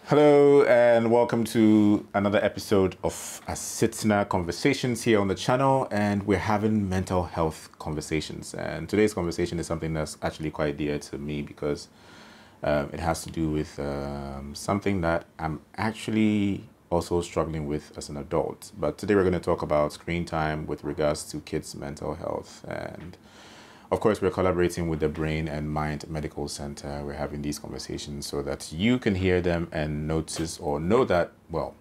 Hello and welcome to another episode of Asitna Conversations here on the channel, and we're having mental health conversations. And today's conversation is something that's actually quite dear to me because it has to do with something that I'm actually also struggling with as an adult. But today we're going to talk about screen time with regards to kids' mental health. And of course, we're collaborating with the Brain and Mind Medical Center. We're having these conversations so that you can hear them and notice or know that, well,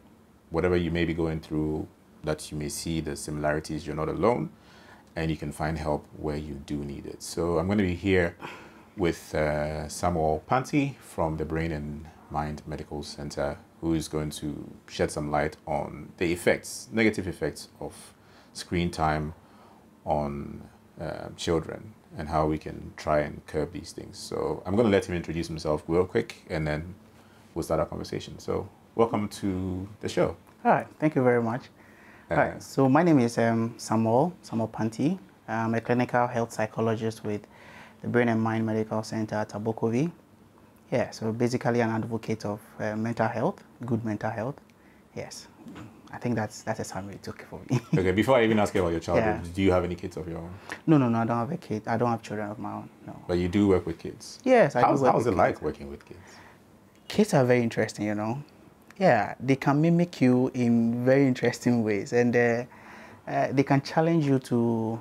whatever you may be going through, that you may see the similarities, you're not alone, and you can find help where you do need it. So I'm going to be here with Samuel Panti from the Brain and Mind Medical Center, who is going to shed some light on the effects, negative effects of screen time on children and how we can try and curb these things. So I'm going to let him introduce himself real quick and then we'll start our conversation. So welcome to the show. All right, thank you very much. All right, so my name is Samuel Panti. I'm a clinical health psychologist with the Brain and Mind Medical Center at Abokovi. Yeah, so basically an advocate of mental health, good mental health. Yes, I think that's a summary it took for me. Okay, before I even ask you about your childhood, do you have any kids of your own? No, I don't have a kid. I don't have children of my own, no. But you do work with kids? Yes, I do work with kids. How's it like working with kids? Kids are very interesting, you know. Yeah, they can mimic you in very interesting ways, and they can challenge you to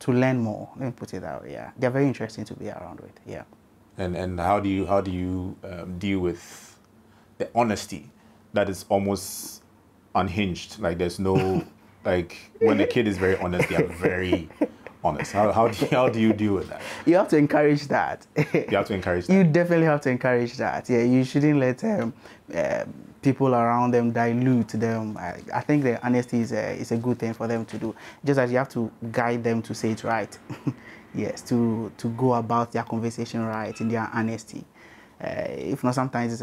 learn more. Let me put it that way. Yeah, they're very interesting to be around with. Yeah. And how do you deal with the honesty that is almost unhinged? Like there's no, like when a kid is very honest, they are very honest. How do you deal with that? You have to encourage that. You have to encourage that. You definitely have to encourage that. Yeah, you shouldn't let people around them dilute them. I think the honesty is a good thing for them to do. Just as you have to guide them to say it right. Yes, to go about their conversation right in their honesty. If not, sometimes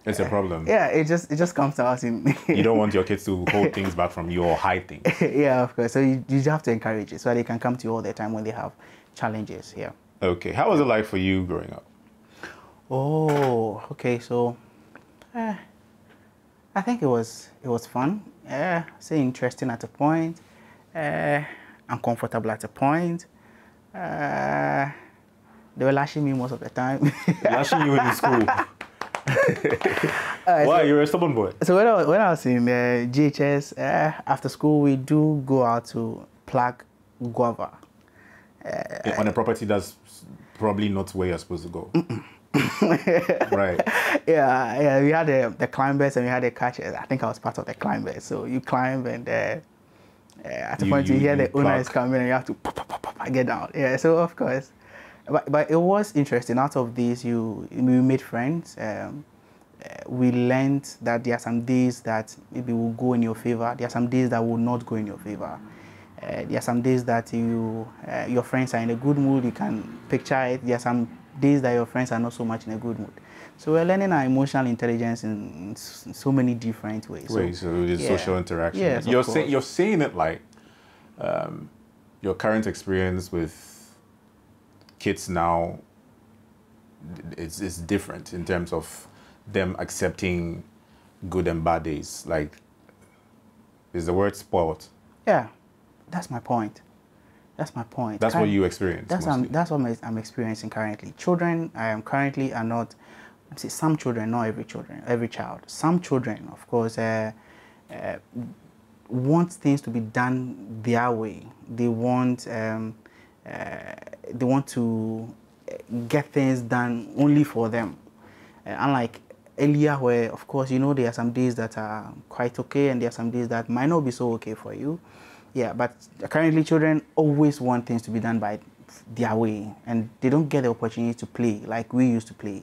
it's a problem. Yeah, it just comes out in. You don't want your kids to hold things back from you or hide things. Yeah, of course. So you just have to encourage it so they can come to you all the time when they have challenges. Yeah. Okay. How was it like for you growing up? Oh, okay. So, I think it was fun. Say interesting at a point. Uncomfortable at a point. They were lashing me most of the time. Lashing you in school? Why? You're a stubborn boy. So when I was in GHS, after school, we do go out to pluck guava. On a property that's probably not where you're supposed to go. Right. Yeah. We had the climbers and we had the catchers. I think I was part of the climbers. So you climb and at the point you hear the owner is coming and you have to get down. Yeah. So of course. But it was interesting. Out of these, we made friends. We learned that there are some days that maybe will go in your favor. There are some days that will not go in your favor. There are some days that your friends are in a good mood. You can picture it. There are some days that your friends are not so much in a good mood. So we're learning our emotional intelligence in so many different ways. So it's social interaction. Yes, you're saying it like your current experience with kids now is different in terms of them accepting good and bad days. Like, is the word spoiled? Yeah, that's my point. That's my point. That's what you experience. That's what I'm experiencing currently. Children currently are not. Some children, not every child. Some children, of course, want things to be done their way. They want to get things done only for them. Unlike earlier where, of course, there are some days that are quite okay and there are some days that might not be so okay for you. Yeah, but currently children always want things to be done by their way and they don't get the opportunity to play like we used to play.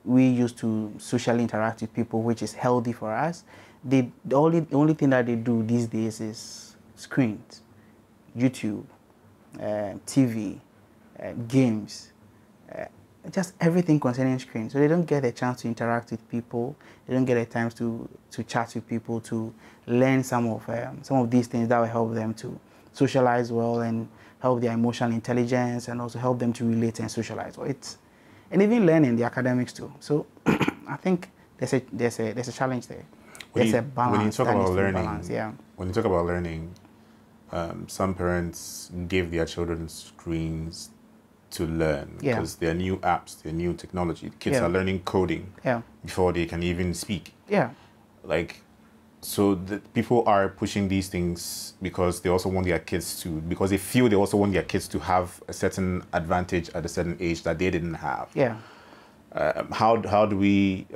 We used to socially interact with people, which is healthy for us. The only thing that they do these days is screens, YouTube, TV, games, just everything concerning screen. So they don't get a chance to interact with people. They don't get a chance to chat with people, to learn some of these things that will help them to socialize well and help their emotional intelligence and also help them to relate and socialize well. And even learning the academics too. So I think there's a challenge there. There's a balance. When you talk that about needs to be learning, balanced, yeah. when you talk about learning, some parents give their children screens to learn Yeah. because they're new apps, they're new technology. Kids Yeah. are learning coding Yeah. before they can even speak. Yeah. Like, so the people are pushing these things because they also want their kids to, because they feel they also want their kids to have a certain advantage at a certain age that they didn't have. Yeah. How do we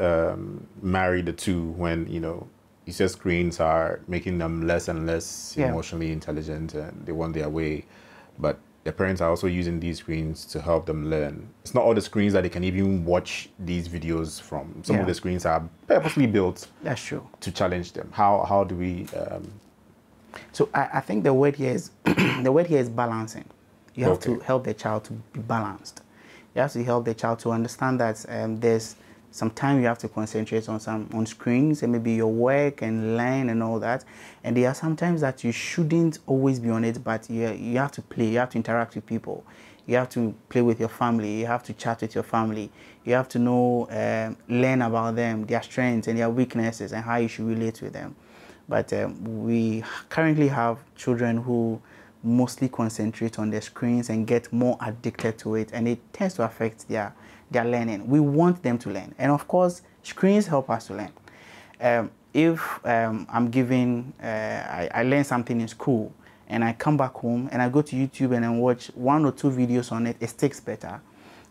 marry the two when, you know, you said screens are making them less and less Yeah. emotionally intelligent and they want their way, but their parents are also using these screens to help them learn. It's not all the screens that they can even watch these videos from. Some of the screens are purposely built. That's true. To challenge them. How do we? So I think the word here is the word here is balancing. You have Okay. to help the child to be balanced. You have to help the child to understand that there's some time you have to concentrate on screens and maybe your work and learn and all that. And there are some times that you shouldn't always be on it, but you have to play, you have to interact with people. You have to play with your family, you have to chat with your family. You have to know, learn about them, their strengths and their weaknesses and how you should relate with them. But we currently have children who mostly concentrate on their screens and get more addicted to it, and it tends to affect their learning. We want them to learn, and of course screens help us to learn. If I'm giving I learn something in school and I come back home and I go to YouTube and I watch 1 or 2 videos on it, it sticks better.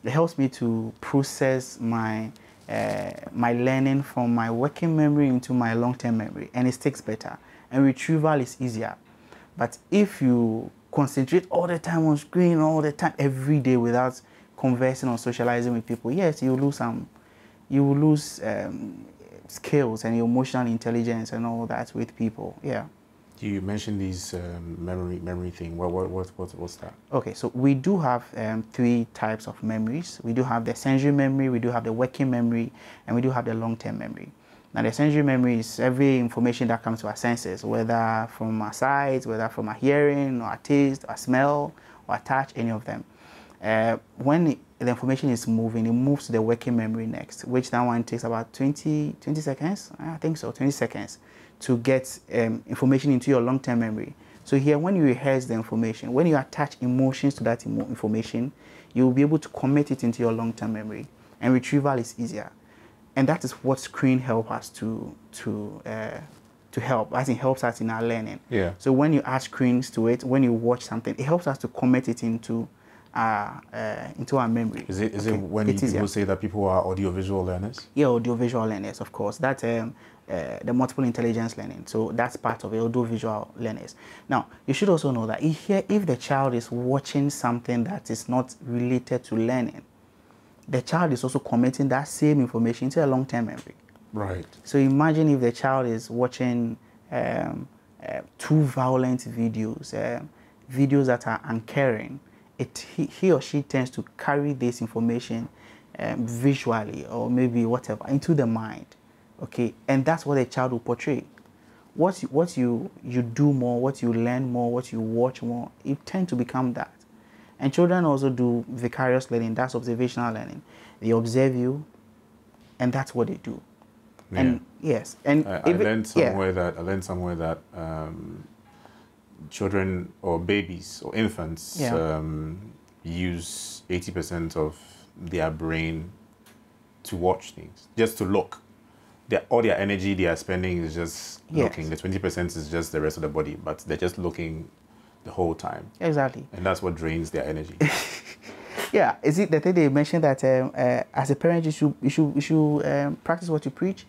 It helps me to process my learning from my working memory into my long-term memory, and it sticks better, and retrieval is easier. But if you concentrate all the time on screen, all the time, every day, without conversing or socializing with people, yes, you will lose skills and your emotional intelligence and all that with people. Yeah. You mentioned these memory thing. What's that? Okay, so we do have 3 types of memories. We do have the sensory memory, we do have the working memory, and we do have the long-term memory. Now, the sensory memory is every information that comes to our senses, whether from our sight, whether from our hearing, or our taste, or smell, or touch, any of them. When the information is moving, it moves to the working memory next, which that one takes about 20 seconds, I think so, 20 seconds, to get information into your long-term memory. So here, when you rehearse the information, when you attach emotions to that information, you will be able to commit it into your long-term memory, and retrieval is easier. And that is what screen help us to help, as it helps us in our learning. Yeah. So when you add screens to it, when you watch something, it helps us to commit it into our memory. Is it when people say that people are audiovisual learners? Yeah, audiovisual learners, of course. That's the multiple intelligence learning. So that's part of it, audiovisual learners. Now, you should also know that if the child is watching something that is not related to learning, the child is also committing that same information into a long-term memory. Right. So imagine if the child is watching too violent videos, videos that are uncaring. He or she tends to carry this information visually or maybe whatever into the mind. Okay, and that's what a child will portray. What you do more, what you learn more, what you watch more, it tends to become that. And children also do vicarious learning, that's observational learning. They observe you, and that's what they do. Yeah. And yes, and I learned somewhere that children or babies or infants use 80% of their brain to watch things, just to look. All their energy they are spending is just looking. The 20% is just the rest of the body, but they're just looking the whole time. Exactly. And that's what drains their energy. Yeah, is it the thing they mentioned that as a parent you should practice what you preach,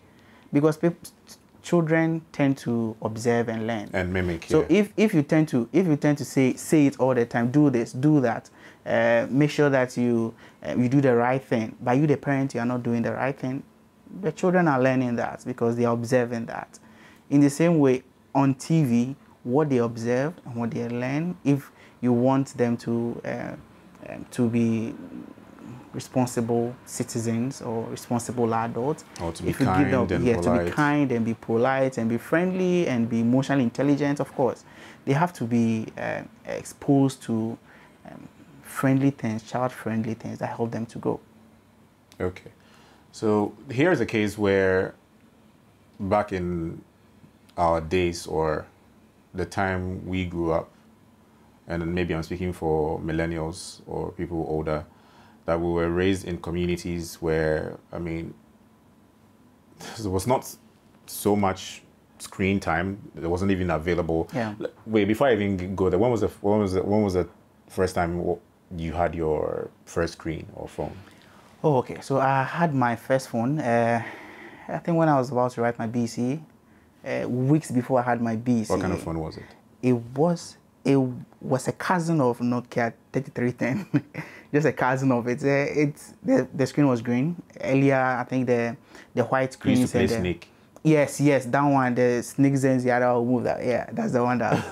because children tend to observe and learn and mimic. So if you tend to say it all the time, do this, do that, make sure that you do the right thing. But you, the parent, you are not doing the right thing. The children are learning that because they are observing that. In the same way, on TV, what they observe and what they learn, if you want them to be responsible citizens or responsible adults, or to be kind and polite. To be kind and be polite and be friendly and be emotionally intelligent, of course. They have to be exposed to friendly things, child-friendly things that help them to grow. Okay. So here's a case where back in our days or the time we grew up, and maybe I'm speaking for millennials or people older, that we were raised in communities where, I mean, there was not so much screen time. It wasn't even available. Yeah. Wait, before I even go there, when was the first time you had your first screen or phone? Oh, okay. So I had my first phone. I think when I was about to write my BC, weeks before I had my BC. What kind of phone was it? It was a cousin of Nokia 3310. Just a cousin of it. The screen was green. Earlier, I think the white screen. You used to play Snake. Yes, that one. The Snake Zens, the other will move that. Yeah, that's the one that.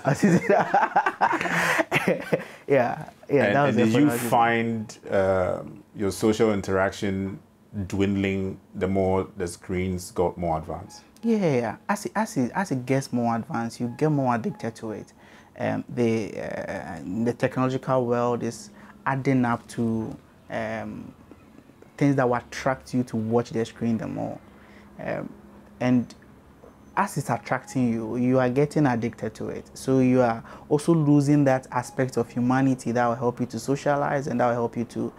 yeah. And did you find your social interaction dwindling the more the screens got more advanced? Yeah. As it gets more advanced, you get more addicted to it. The technological world is adding up to things that will attract you to watch the screen the more. And as it's attracting you, you are getting addicted to it. So you are also losing that aspect of humanity that will help you to socialize and that will help you to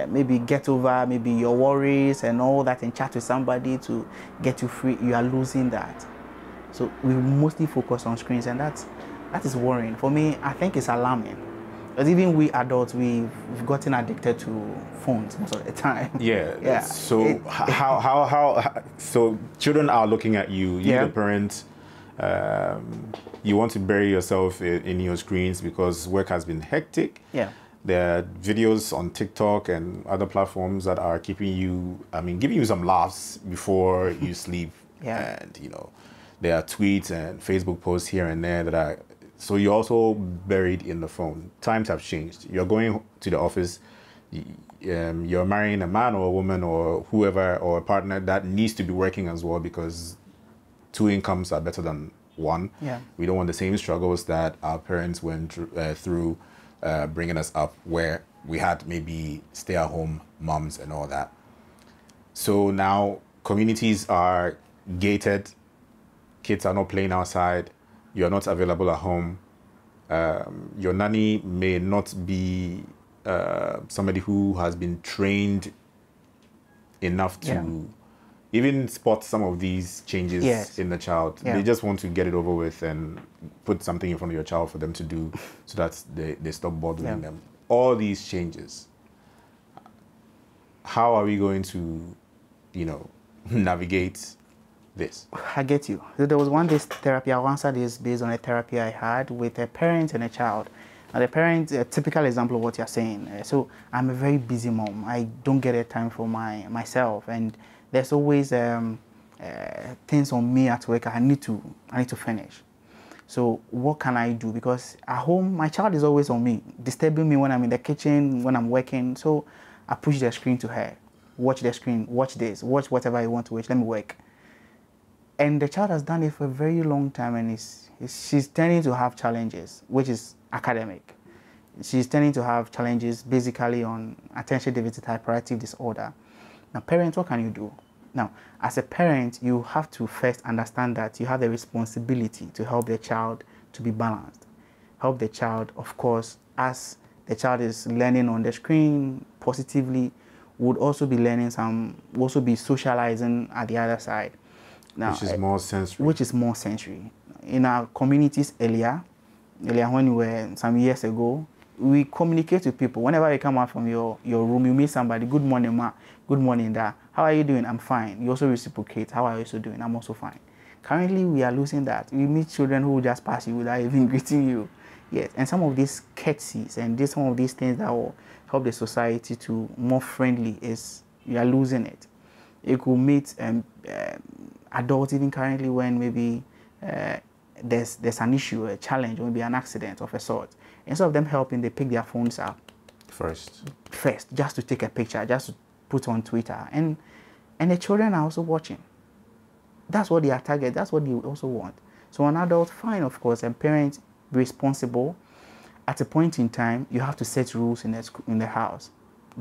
maybe get over maybe your worries and all that and chat with somebody to get you free. You are losing that. So we mostly focus on screens, and that is worrying. For me, I think it's alarming. Because even we adults, we've gotten addicted to phones most of the time. Yeah. So so children are looking at you, the parent, you want to bury yourself in your screens because work has been hectic. Yeah. There are videos on TikTok and other platforms that are keeping you, giving you some laughs before you sleep. Yeah. And, there are tweets and Facebook posts here and there that are, so you're also buried in the phone. Times have changed. You're going to the office, you're marrying a man or a woman or whoever, or a partner that needs to be working as well, because two incomes are better than one. Yeah. We don't want the same struggles that our parents went through bringing us up, where we had maybe stay-at-home moms and all that. So now communities are gated. Kids are not playing outside. You're not available at home. Your nanny may not be somebody who has been trained enough to even spot some of these changes in the child. They just want to get it over with and put something in front of your child for them to do so that they stop bothering them. All these changes. How are we going to, navigate this? I get you. So there was one day therapy. I'll answer this based on a therapy I had with a parent and a child. Now the parent, a typical example of what you're saying. So I'm a very busy mom. I don't get a time for myself, and there's always things on me at work I need to finish. So what can I do? Because at home, my child is always on me, disturbing me when I'm in the kitchen, when I'm working. So I push the screen to her. Watch the screen. Watch this. Watch whatever you want to watch. Let me work. And the child has done it for a very long time, and she's tending to have challenges, which is academic. She's tending to have challenges basically on attention deficit hyperactive disorder. Now, parents, what can you do? Now, as a parent, you have to first understand that you have the responsibility to help the child to be balanced. Help the child, of course, as the child is learning on the screen positively, would also be learning also be socializing at the other side. Now, which is more sensory. Which is more sensory. In our communities earlier when we were some years ago, we communicate with people. Whenever you come out from your room, you meet somebody. Good morning, ma. Good morning, dad. How are you doing? I'm fine. You also reciprocate. How are you also doing? I'm also fine. Currently, we are losing that. We meet children who just pass you without even greeting you. Yes, and some of these courtesies and some of these things that will help the society to more friendly you are losing it. You could meet adults even currently when maybe there's an issue, a challenge, or maybe an accident of a sort. Instead of them helping, they pick their phones up first, just to take a picture, just to put on Twitter, and the children are also watching. That's what they are targeted. That's what they also want. So an adult, fine, of course, and parents responsible. At a point in time, you have to set rules in the house.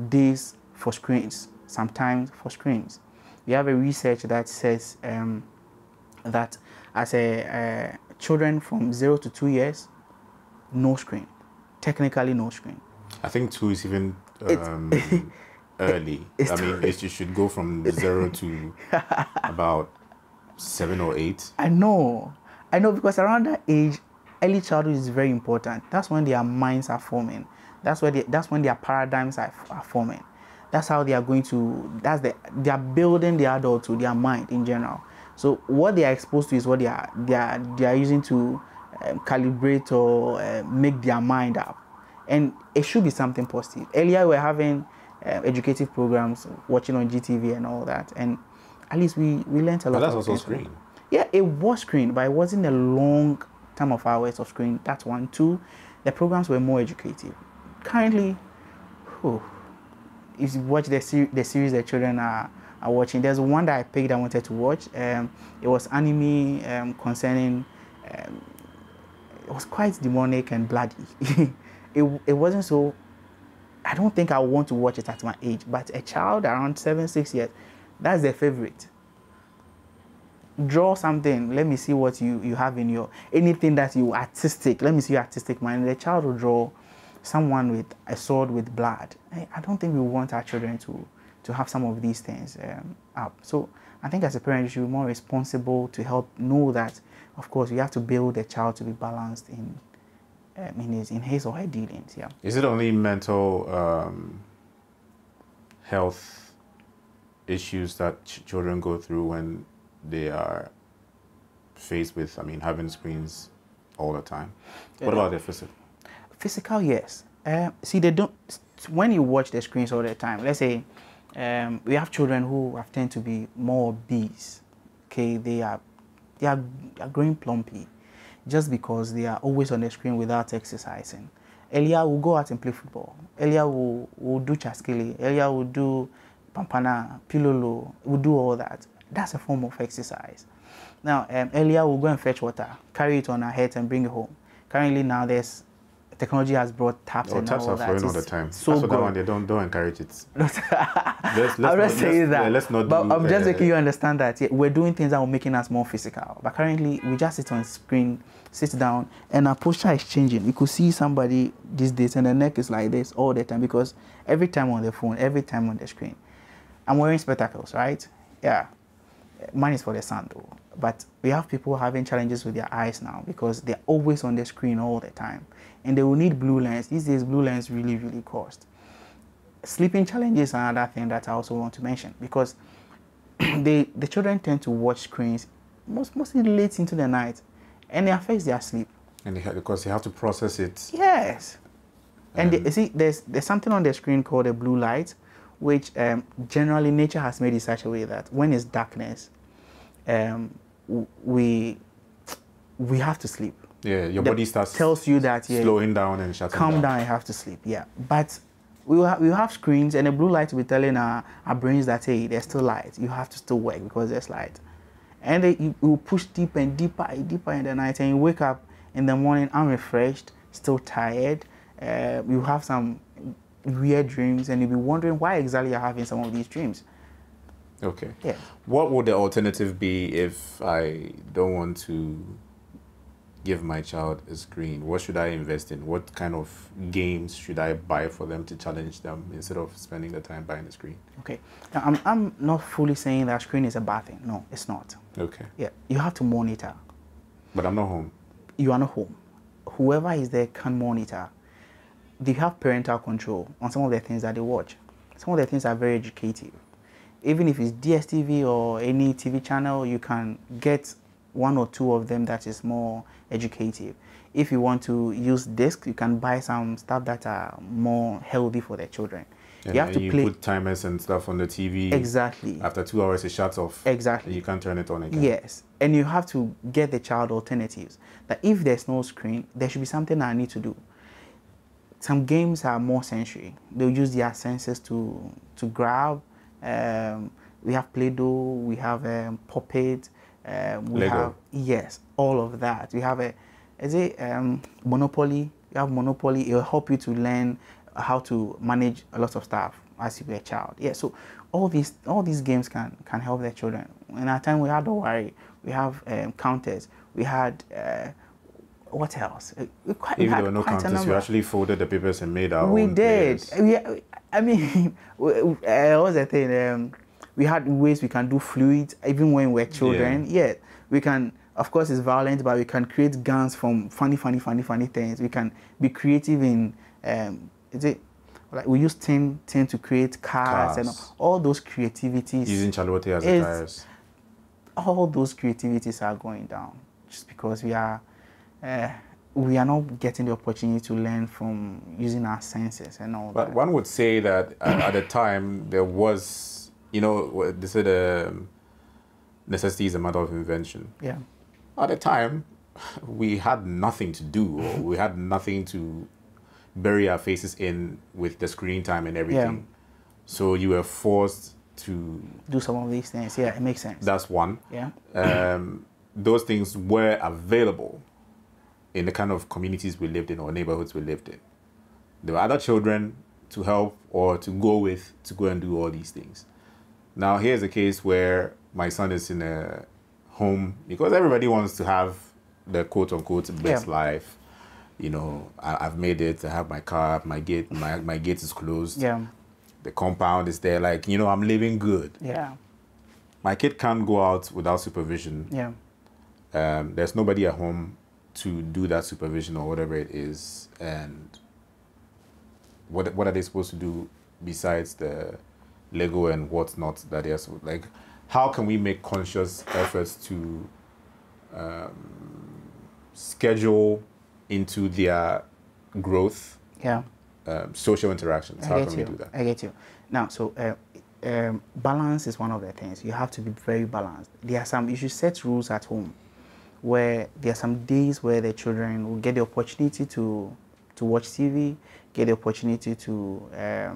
Days for screens, sometimes for screens. We have a research that says that as a children from 0 to 2 years, no screen, technically no screen. I think 2 is even early. I mean, you should go from 0 to about 7 or 8. I know, because around that age, early childhood is very important. That's when their minds are forming. That's when their paradigms are forming. That's how they are going to. They are building the adulthood, their mind in general. So what they are exposed to is what they are using to calibrate or make their mind up, and it should be something positive. Earlier we were having educative programs, watching on GTV and all that, and at least we learned a lot. But that's also screen. Yeah, it was screen, but it wasn't a long time of hours of screen. That's one. Two, the programs were more educative. Currently, if you watch the series the children are watching, there's one that I picked I wanted to watch. It was anime concerning. It was quite demonic and bloody. it wasn't so. I don't think I want to watch it at my age, but a child around 7-6 years, that's their favorite. Draw something. Let me see what you have in your anything that you artistic. Let me see your artistic mind. The child will draw someone with a sword with blood. I don't think we want our children to have some of these things up. So I think as a parent, you should be more responsible to help know that, of course, you have to build a child to be balanced in his or her dealings. Yeah. Is it only mental health issues that children go through when they are faced with, having screens all the time? What about their physical? Physical, yes. See, they don't. When you watch the screens all the time, let's say we have children who have tend to be more obese. Okay, they are growing plumpy, just because they are always on the screen without exercising. Earlier, we'll go out and play football. Earlier, we'll do chaskili. Earlier, we'll do pampana, pilolo. We'll do all that. That's a form of exercise. Now, earlier, we'll go and fetch water, carry it on our heads and bring it home. Currently, now technology has brought taps and taps all are that. flowing all the time. So that's good. that one, they don't encourage it. I'm not saying that. Let's not but do, I'm just making you understand that we're doing things that are making us more physical. But currently, we just sit on screen, sit down, and our posture is changing. You could see somebody these days, and the neck is like this all the time, because every time on the phone, every time on the screen. I'm wearing spectacles, right? Yeah. Mine is for the sun though. But we have people having challenges with their eyes now because they're always on the screen all the time. And they will need blue lens. These days, blue lens really, really cost. Sleeping challenges are another thing that I also want to mention, because the children tend to watch screens mostly late into the night, and it affects their sleep. And because they have to process it. Yes. And you see, there's something on the screen called a blue light, which generally nature has made it such a way that when it's darkness, we have to sleep. Yeah, your body tells you that slowing down and shutting down. Calm down, you have to sleep. Yeah, but we have screens, and the blue light will be telling our brains that, hey, there's still light. You have to still work because there's light, and you will push deeper and deeper in the night, and you wake up in the morning unrefreshed, still tired. You have some weird dreams, and you'll be wondering why exactly you're having some of these dreams. Okay. Yeah. What would the alternative be if I don't want to give my child a screen? What should I invest in? What kind of games should I buy for them to challenge them instead of spending the time buying a screen? Okay. Now, I'm not fully saying that screen is a bad thing. No, it's not. Okay. Yeah. You have to monitor. But I'm not home. You are not home. Whoever is there can monitor. They have parental control on some of the things that they watch. Some of the things are very educative. Even if it's DSTV or any TV channel, you can get one or two of them that is more educative. If you want to use disc, you can buy some stuff that are more healthy for the children. And you have to play. Put timers and stuff on the TV. Exactly. After 2 hours, it shuts off. Exactly. And you can't turn it on again. Yes. And you have to get the child alternatives. That if there's no screen, there should be something I need to do. Some games are more sensory. They'll use their senses to grab. We have Play-Doh, we have Puppet, we Lego. have, all of that. We have Monopoly. You have Monopoly. It will help you to learn how to manage a lot of stuff as you be a child. Yeah, so all these games can help their children. In our time, we had Don't Worry, we have counters, we had what else? If there were no counters, you actually folded the papers and made our we own did. players. I mean, what's the thing? We had ways we can do fluids even when we're children. Yeah, we can. Of course, it's violent, but we can create guns from funny things. We can be creative in. Is it like we use tin to create cars and all those creativities. Using chaluote as the tires. All those creativities are going down just because we are not getting the opportunity to learn from using our senses and all that. But one would say that at the time there was, they said necessity is a mother of invention. Yeah. At the time, we had nothing to do, or we had nothing to bury our faces in with the screen time and everything. Yeah. So you were forced to do some of these things. Yeah, it makes sense. That's one. Yeah. Those things were available in the kind of communities we lived in or neighborhoods we lived in. There were other children to help or to go with to go and do all these things. Now here's a case where my son is in a home because everybody wants to have the quote-unquote best life. I've made it. I have my car, my gate is closed. Yeah. The compound is there. Like, I'm living good. Yeah. My kid can't go out without supervision. Yeah. There's nobody at home to do that supervision or whatever it is. And what are they supposed to do besides the Lego and what's not that they're like? How can we make conscious efforts to schedule into their growth? Yeah. Social interactions. How can we do that? I get you. Now, so balance is one of the things. You have to be very balanced. You should set rules at home where there are some days where the children will get the opportunity to watch TV, get the opportunity to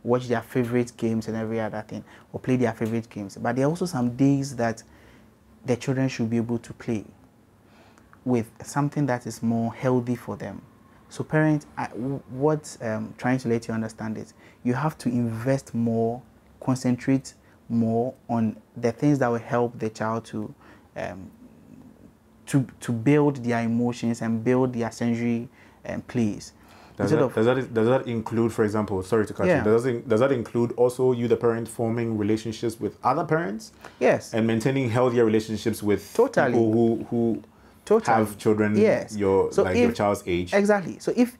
watch their favorite games and every other thing, or play their favorite games. But there are also some days that the children should be able to play with something that is more healthy for them. So parents, what's trying to let you understand is you have to invest more, concentrate more on the things that will help the child to build their emotions and build their sensory plays. Does that include, for example, sorry to cut you, does that include also you, the parent, forming relationships with other parents? Yes. And maintaining healthier relationships with people who have children your child's age? Exactly. So if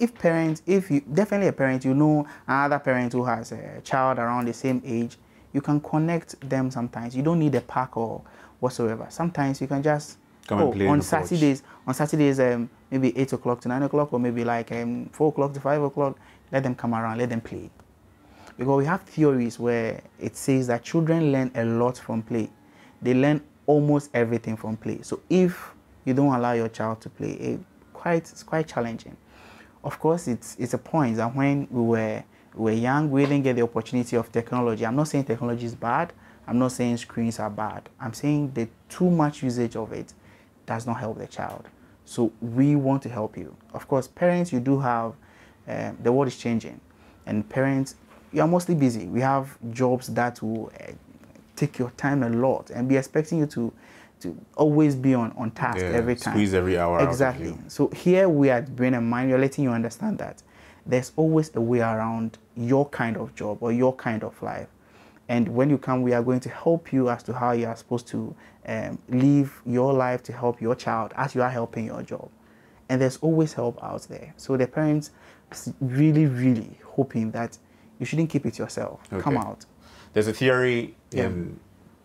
you definitely a parent, another parent who has a child around the same age, you can connect them sometimes. You don't need a pack or whatsoever. Sometimes you can just come and play on Saturdays, maybe 8 o'clock to 9 o'clock, or maybe like 4 o'clock to 5 o'clock, let them come around, let them play. Because we have theories where it says that children learn a lot from play. They learn almost everything from play. So if you don't allow your child to play, it's quite challenging. Of course, it's a point that when we were young, we didn't get the opportunity of technology. I'm not saying technology is bad. I'm not saying screens are bad. I'm saying the too much usage of it does not help the child. So we want to help you. Of course, parents, you do have, the world is changing. And parents, you are mostly busy. We have jobs that will take your time a lot and be expecting you to always be on task every time. Squeeze every hour. Exactly. Out of you. So here we are Brain and Mind, we're letting you understand that there's always a way around your kind of job or your kind of life. And when you come, we are going to help you as to how you are supposed to live your life to help your child as you are helping your job. And there's always help out there. So the parents really, really hoping that you shouldn't keep it yourself. Okay. Come out. There's a theory in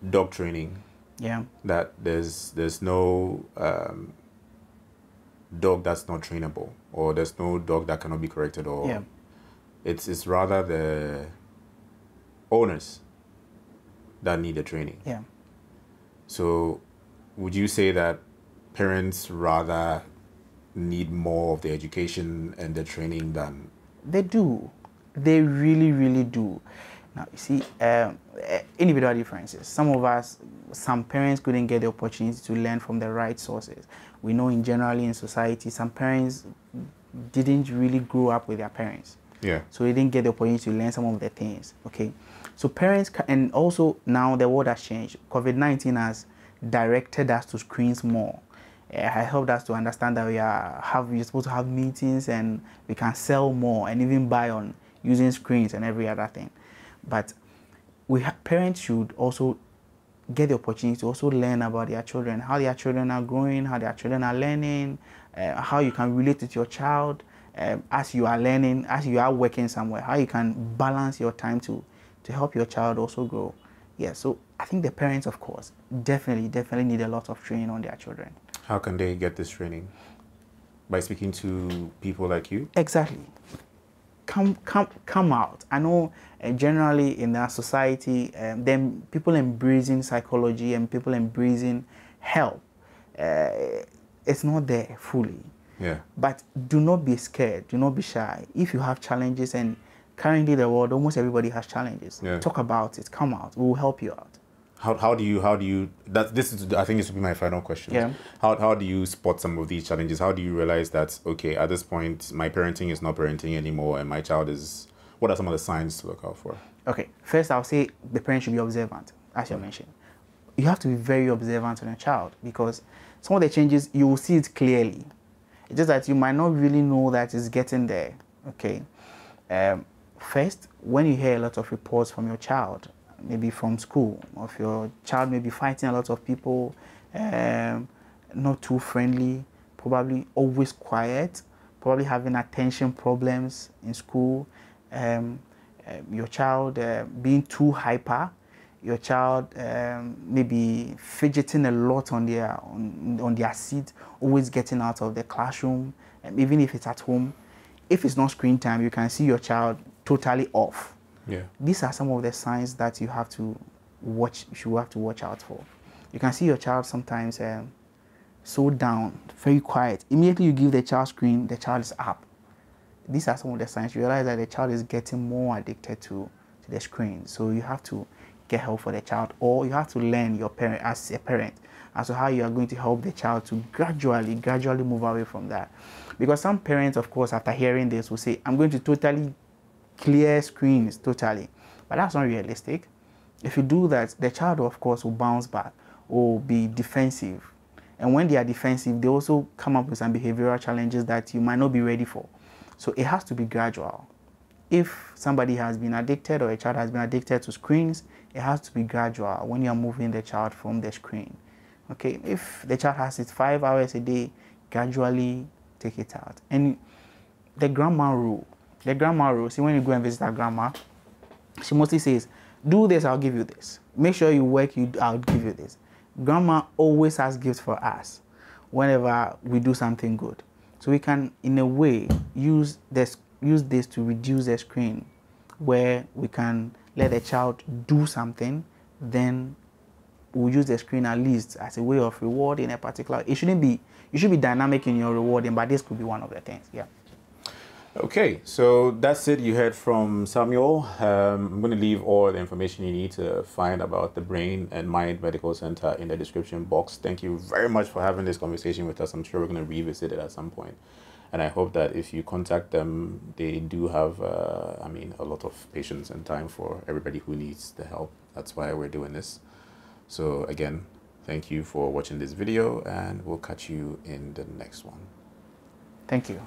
dog training. Yeah. That there's no dog that's not trainable, or there's no dog that cannot be corrected, or it's rather the owners that need the training. Yeah. So would you say that parents rather need more of the education and the training than... They do. They really, really do. Now, you see, individual differences. Some parents couldn't get the opportunity to learn from the right sources. We know generally in society, some parents didn't really grow up with their parents. Yeah. So they didn't get the opportunity to learn some of the things. Okay. So parents, and also now the world has changed. COVID-19 has directed us to screens more. It helped us to understand that we're supposed to have meetings and we can sell more and even buy on using screens and every other thing. But parents should also get the opportunity to also learn about their children, how their children are growing, how their children are learning, how you can relate with your child as you are learning, as you are working somewhere, how you can balance your time to help your child also grow. Yeah, so I think the parents, of course, definitely need a lot of training on their children. How can they get this training? By speaking to people like you? Exactly. Come out. I know generally in our society, then people embracing psychology and people embracing help, it's not there fully. Yeah. But do not be scared. Do not be shy. If you have challenges, and currently the world, almost everybody has challenges. Yeah. Talk about it. Come out. We will help you out. How do you this is, I think this will be my final question. Yeah. How do you spot some of these challenges? How do you realize that, okay, at this point my parenting is not parenting anymore and my child is, what are some of the signs to look out for? Okay. First, I'll say the parent should be observant, as you mentioned. You have to be very observant on your child because some of the changes, you will see it clearly. It's just that you might not really know that it's getting there. Okay. First, when you hear a lot of reports from your child, maybe from school, of your child maybe fighting a lot of people, not too friendly, probably always quiet, probably having attention problems in school, your child being too hyper, your child maybe fidgeting a lot on their seat, always getting out of the classroom, even if it's at home. If it's not screen time, you can see your child totally off. Yeah. These are some of the signs that you have to watch out for. You can see your child sometimes so down, very quiet. Immediately you give the child screen, the child is up. These are some of the signs. You realize that the child is getting more addicted to the screen. So you have to get help for the child, or you have to learn as a parent as to how you are going to help the child to gradually move away from that. Because some parents, of course, after hearing this will say, I'm going to totally clear screens totally, but that's not realistic. If you do that, the child, of course, will bounce back or be defensive, and when they are defensive, they also come up with some behavioral challenges that you might not be ready for. So it has to be gradual. If somebody has been addicted or a child has been addicted to screens, it has to be gradual when you are moving the child from the screen. Okay, if the child has it 5 hours a day, gradually take it out. And the grandma rule, see, when you go and visit our grandma, she mostly says, do this, I'll give you this. Make sure you work, I'll give you this. Grandma always has gifts for us whenever we do something good. So we can, in a way, use this to reduce the screen, where we can let the child do something, then we'll use the screen at least as a way of rewarding a particular. You should be dynamic in your rewarding, but this could be one of the things. Yeah. Okay, so that's it. You heard from Samuel. I'm going to leave all the information you need to find about the Brain and Mind Medical Center in the description box. Thank you very much for having this conversation with us. I'm sure we're going to revisit it at some point. And I hope that if you contact them, they do have, a lot of patience and time for everybody who needs the help. That's why we're doing this. So again, thank you for watching this video, and we'll catch you in the next one. Thank you.